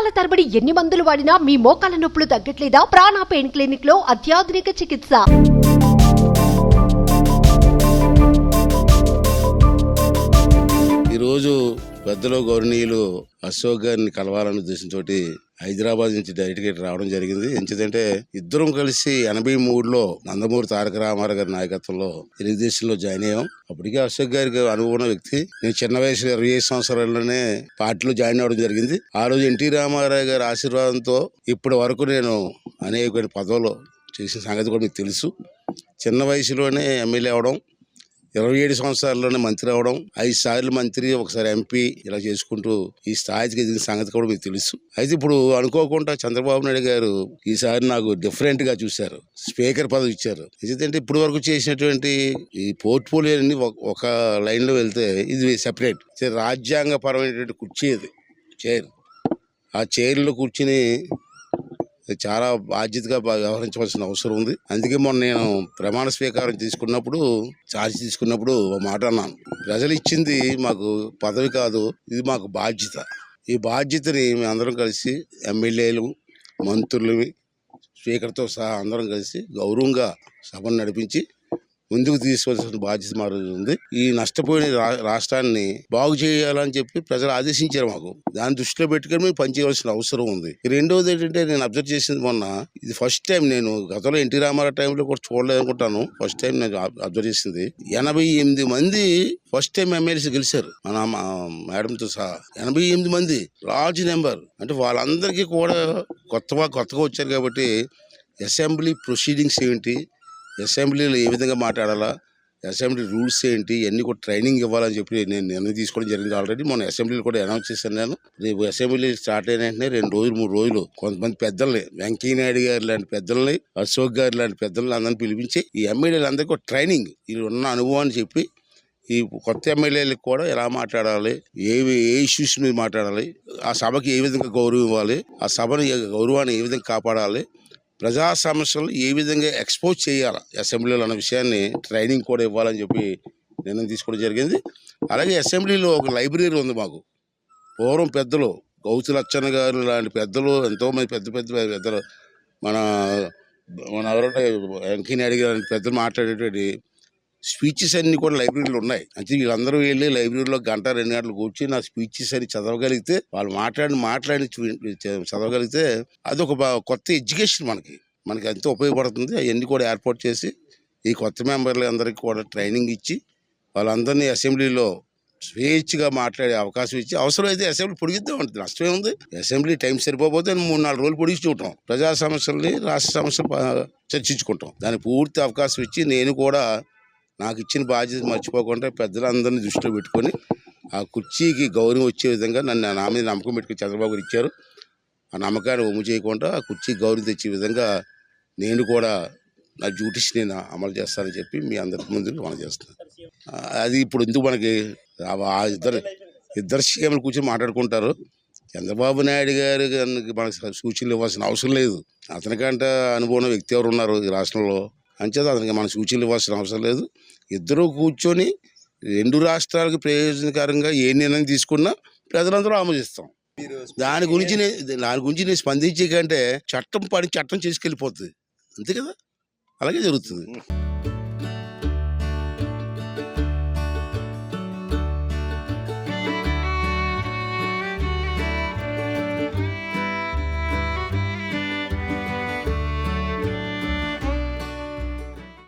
నెలల తరబడి ఎన్ని మందులు వాడినా మీ మోకాల నొప్పులు తగ్గట్లేదా? ప్రాణ పెయిన్ క్లినిక్ లో అత్యాధునిక చికిత్స. ఈరోజు పెద్దలు గౌరవనీయులు అశోక్ గారిని కలవాలనే ఉద్దేశంతో హైదరాబాద్ నుంచి డైరెక్ట్ రావడం జరిగింది. ఎందుకంటే ఇద్దరం కలిసి 83లో నందమూరి తారక రామారావు గారి నాయకత్వంలో తెలుగుదేశంలో జాయిన్ అయ్యాం. అప్పటికే అశోక్ గారికి అనుభవం వ్యక్తి. నేను చిన్న వయసులో 25 సంవత్సరాల్లోనే పార్టీలో జాయిన్ అవ్వడం జరిగింది. ఆ రోజు ఎన్టీ రామారావు గారి ఆశీర్వాదంతో ఇప్పటి వరకు నేను అనేక పదవులు చేసిన సంగతి కూడా మీకు తెలుసు. చిన్న వయసులోనే ఎమ్మెల్యే అవడం, 27 సంవత్సరాల్లోనే మంత్రి అవడం, 5 సార్లు మంత్రి, ఒకసారి ఎంపీ, ఇలా చేసుకుంటూ ఈ స్థాయికి ఎదిగిన సంగతి కూడా మీకు తెలుసు. అయితే ఇప్పుడు అనుకోకుండా చంద్రబాబు నాయుడు గారు ఈసారి నాకు డిఫరెంట్ గా చూశారు. స్పీకర్ పదవి ఇచ్చారు. ఎందుకంటే ఇప్పటి వరకు చేసినటువంటి ఈ పోర్ట్ఫోలియో అన్ని ఒక లైన్ లో వెళ్తే ఇది సెపరేట్ రాజ్యాంగ పరమైనటువంటి కుర్చీ, అది చైర్. ఆ చైర్లో కూర్చుని చాలా బాధ్యతగా వ్యవహరించవలసిన అవసరం ఉంది. అందుకే మొన్న నేను ప్రమాణ స్వీకారం ఛార్జ్ తీసుకున్నప్పుడు ఒక మాట అన్నాను. ప్రజలు ఇచ్చింది మాకు పదవి కాదు, ఇది మాకు బాధ్యత. ఈ బాధ్యతని మేమందరం కలిసి ఎమ్మెల్యేలు, మంత్రులు, స్పీకర్తో సహా అందరం కలిసి గౌరవంగా సభను నడిపించి ముందుకు తీసుకోవాల్సిన బాధ్యత మా రోజు ఉంది. ఈ నష్టపోయిన రాష్ట్రాన్ని బాగు చేయాలని చెప్పి ప్రజలు ఆదేశించారు మాకు. దాన్ని దృష్టిలో పెట్టుకుని మేము పనిచేయవలసిన అవసరం ఉంది. రెండవది ఏంటంటే, నేను అబ్జర్వ్ చేసింది మొన్న, ఇది ఫస్ట్ టైం, నేను గతంలో ఎన్టీ రామారావు టైంలో కూడా చూడలేదు అనుకుంటాను. ఫస్ట్ టైం నేను అబ్జర్వ్ చేసింది, 88 మంది ఫస్ట్ టైం ఎమ్మెల్యేస్ గెలిచారు మన మేడంతో సహా. 88 మంది లార్జ్ నెంబర్. అంటే వాళ్ళందరికీ కూడా కొత్తగా వచ్చారు కాబట్టి అసెంబ్లీ ప్రొసీడింగ్స్ ఏంటి, అసెంబ్లీలో ఏ విధంగా మాట్లాడాలా, అసెంబ్లీ రూల్స్ ఏంటి, ఇవన్నీ కూడా ట్రైనింగ్ ఇవ్వాలని చెప్పి నేను నిర్ణయం తీసుకోవడం జరిగింది. ఆల్రెడీ మొన్న అసెంబ్లీలో కూడా అనౌన్స్ చేశాను. నేను రేపు అసెంబ్లీ స్టార్ట్ అయిన వెంటనే 2 రోజులు 3 రోజులు కొంతమంది పెద్దల్ని, వెంకయ్య నాయుడు గారు లాంటి పెద్దల్ని, అశోక్ గారు లాంటి పెద్దల్ని అందరిని పిలిపించి ఈ ఎమ్మెల్యేలందరికీ కూడా ట్రైనింగ్, ఇది ఉన్న అనుభవాన్ని చెప్పి ఈ కొత్త ఎమ్మెల్యేలకు కూడా ఎలా మాట్లాడాలి, ఏ ఇష్యూస్ మీద మాట్లాడాలి, ఆ సభకి ఏ విధంగా గౌరవం ఇవ్వాలి, ఆ సభను గౌరవాన్ని ఏ విధంగా కాపాడాలి, ప్రజా సమస్యలు ఏ విధంగా ఎక్స్పోజ్ చేయాలి అసెంబ్లీలో అన్న విషయాన్ని ట్రైనింగ్ కూడా ఇవ్వాలని చెప్పి నిర్ణయం తీసుకోవడం జరిగింది. అలాగే అసెంబ్లీలో ఒక లైబ్రరీ ఉంది మాకు. పూర్వం పెద్దలు గౌతు లచ్చన్న గారు లాంటి పెద్దలు, ఎంతోమంది పెద్దలు, మన ఎవరంటే వెంకయ్య నాయుడు గారు లాంటి పెద్దలు మాట్లాడేటువంటి స్పీచెస్ అన్ని కూడా లైబ్రరీలో ఉన్నాయి. అంటే వీళ్ళందరూ వెళ్ళి లైబ్రరీలో 1-2 గంటలు కూర్చి నా స్పీచెస్ అని చదవగలిగితే, వాళ్ళు మాట్లాడి చదవగలిగితే అది ఒక కొత్త ఎడ్యుకేషన్ మనకి ఎంతో ఉపయోగపడుతుంది. అవన్నీ కూడా ఏర్పాటు చేసి ఈ కొత్త మెంబర్లు అందరికీ కూడా ట్రైనింగ్ ఇచ్చి వాళ్ళందరినీ అసెంబ్లీలో స్వేచ్ఛగా మాట్లాడే అవకాశం ఇచ్చి, అవసరమైతే అసెంబ్లీ పొడిగిద్దాం ఉంటుంది, నష్టమే ఉంది. అసెంబ్లీ టైం సరిపోతే 3-4 రోజులు పొడిగి చూడటం, ప్రజా సమస్యల్ని, రాష్ట్ర సమస్యలు చర్చించుకుంటాం. దానికి పూర్తి అవకాశం ఇచ్చి నేను కూడా నాకు ఇచ్చిన బాధ్యత మర్చిపోకుండా పెద్దలందరినీ దృష్టిలో పెట్టుకొని ఆ కుర్చీకి గౌరవం వచ్చే విధంగా నా మీద నమ్మకం పెట్టుకుని చంద్రబాబు గారు ఇచ్చారు. ఆ నమ్మకాన్ని ఒమ్ము చేయకుండా ఆ కుర్చీకి గౌరవం తెచ్చే విధంగా నేను కూడా నా డ్యూటీస్ నేను అమలు చేస్తానని చెప్పి మీ అందరి ముందు అమలు చేస్తాను. అది ఇప్పుడు ఎందుకు మనకి ఇద్దరు సీఎంలు కూర్చొని మాట్లాడుకుంటారు. చంద్రబాబు నాయుడు గారు మనకు సూచనలు ఇవ్వాల్సిన అవసరం లేదు. అతనికంటే అనుభవం వ్యక్తి ఎవరు ఉన్నారు ఈ రాష్ట్రంలో, అంచేత అతనికి మన సూచనలు ఇవ్వాల్సిన అవసరం లేదు. ఇద్దరు కూర్చొని 2 రాష్ట్రాలకు ప్రయోజనకరంగా ఏ నిర్ణయం తీసుకున్నా ప్రజలందరూ ఆమోదిస్తాం. దాని గురించి నేను స్పందించే కంటే చట్టం చేసుకెళ్ళిపోతుంది, అంతే కదా, అలాగే జరుగుతుంది.